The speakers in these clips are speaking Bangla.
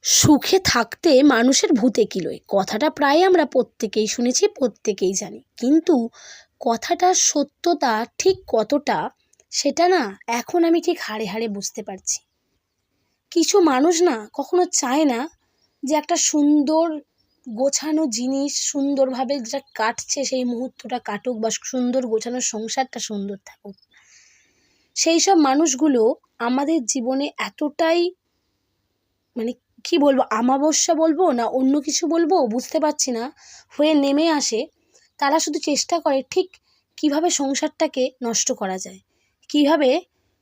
সুখে থাকতে মানুষের ভূতে কিলোয়, কথাটা প্রায় আমরা প্রত্যেকেই শুনেছি, প্রত্যেকেই জানি। কিন্তু কথাটার সত্যতা ঠিক কতটা সেটা না এখন আমি ঠিক হাড়ে হাড়ে বুঝতে পারছি। কিছু মানুষ না কখনো চায় না যে একটা সুন্দর গোছানো জিনিস সুন্দরভাবে যেটা কাটছে সেই মুহূর্তটা কাটুক, বা সুন্দর গোছানো সংসারটা সুন্দর থাকুক। সেই সব মানুষগুলো আমাদের জীবনে এতটাই মানে কি বলবো, আমাবস্যা বলবো না অন্য কিছু বলবো বুঝতে পারছি না, হয়ে নেমে আসে। তারা শুধু চেষ্টা করে ঠিক কিভাবে সংসারটাকে নষ্ট করা যায়, কিভাবে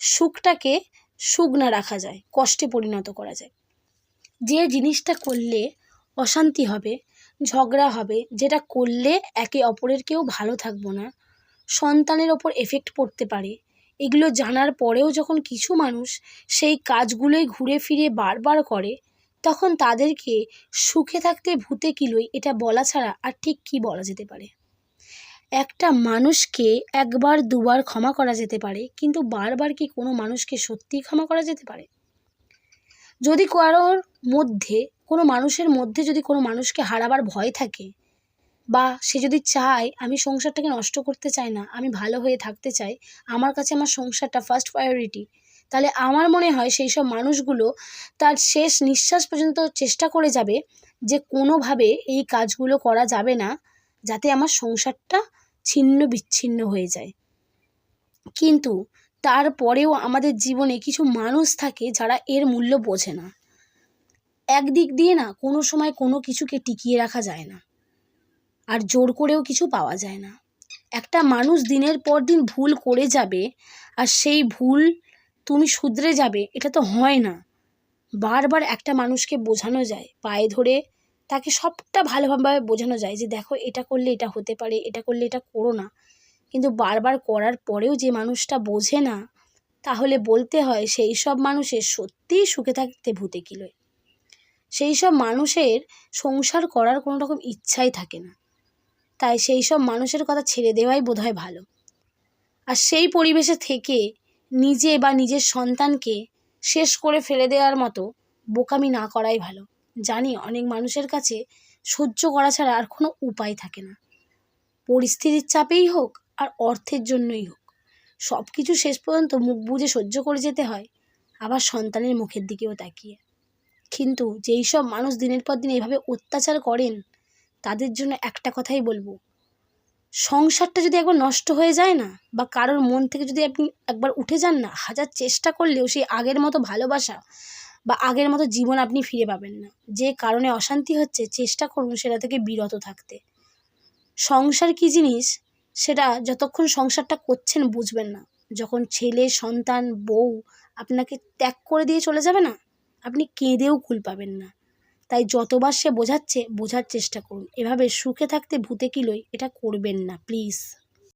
সুখটাকে সুখ না রাখা যায়, কষ্টে পরিণত করা যায়। যে জিনিসটা করলে অশান্তি হবে, ঝগড়া হবে, যেটা করলে একে অপরের কেউ ভালো থাকবো না, সন্তানের ওপর এফেক্ট পড়তে পারে, এগুলো জানার পরেও যখন কিছু মানুষ সেই কাজগুলোই ঘুরে ফিরে বারবার করে, তখন তাদেরকে সুখে থাকতে ভূতে কিলোয় এটা বলা ছাড়া আর ঠিক কী বলা যেতে পারে। একটা মানুষকে একবার দুবার ক্ষমা করা যেতে পারে, কিন্তু বারবার কি কোনো মানুষকে সত্যিই ক্ষমা করা যেতে পারে? যদি কারোর মধ্যে, কোনো মানুষের মধ্যে যদি কোনো মানুষকে হারাবার ভয় থাকে, বা সে যদি চায় আমি সংসারটাকে নষ্ট করতে চাই না, আমি ভালো হয়ে থাকতে চাই, আমার কাছে আমার সংসারটা ফার্স্ট প্রায়োরিটি, তাহলে আমার মনে হয় সেই সব মানুষগুলো তার শেষ নিঃশ্বাস পর্যন্ত চেষ্টা করে যাবে যে কোনোভাবে এই কাজগুলো করা যাবে না, যাতে আমার সংসারটা ছিন্ন বিচ্ছিন্ন হয়ে যায়। কিন্তু তারপরেও আমাদের জীবনে কিছু মানুষ থাকে যারা এর মূল্য বোঝে না। একদিক দিয়ে না কোনো সময় কোনো কিছুকে টিকিয়ে রাখা যায় না, আর জোর করেও কিছু পাওয়া যায় না। একটা মানুষ দিনের পর দিন ভুল করে যাবে, আর সেই ভুল তুমি শুধরে যাবে, এটা তো হয় না। বারবার একটা মানুষকে বোঝানো যায়, পায়ে ধরে তাকে সবটা ভালোভাবে বোঝানো যায় যে দেখো এটা করলে এটা হতে পারে, এটা করলে এটা করো না। কিন্তু বারবার করার পরেও যে মানুষটা বোঝে না, তাহলে বলতে হয় সেই সব মানুষের সত্যিই সুখে থাকতে ভূতে কিলোয়। সেই সব মানুষের সংসার করার কোনো রকম ইচ্ছাই থাকে না, তাই সেই সব মানুষের কথা ছেড়ে দেওয়াই বোধহয় ভালো। আর সেই পরিবেশে থেকে নিজে বা নিজের সন্তানকে শেষ করে ফেলে দেওয়ার মতো বোকামি না করাই ভালো। জানি অনেক মানুষের কাছে সহ্য করা ছাড়া আর কোনো উপায় থাকে না, পরিস্থিতির চাপেই হোক আর অর্থের জন্যই হোক, সব কিছু শেষ পর্যন্ত মুখ বুজে সহ্য করে যেতে হয়, আবার সন্তানের মুখের দিকেও তাকিয়ে। কিন্তু যেই সব মানুষ দিনের পর দিন এভাবে অত্যাচার করেন, তাদের জন্য একটা কথাই বলবো, সংসারটা যদি একবার নষ্ট হয়ে যায় না, বা কারোর মন থেকে যদি আপনি একবার উঠে যান না, হাজার চেষ্টা করলেও সেই আগের মতো ভালোবাসা বা আগের মতো জীবন আপনি ফিরে পাবেন না। যে কারণে অশান্তি হচ্ছে, চেষ্টা করুন সেটা থেকে বিরত থাকতে। সংসার কী জিনিস সেটা যতক্ষণ সংসারটা করছেন বুঝবেন না, যখন ছেলে সন্তান বউ আপনাকে ত্যাগ করে দিয়ে চলে যাবে না, আপনি কেঁদেও কুল পাবেন না। তাই যতবার সে বোঝাচ্ছে বোঝার চেষ্টা করুন। এভাবে সুখে থাকতে ভূতে কিলোয় এটা করবেন না প্লিজ।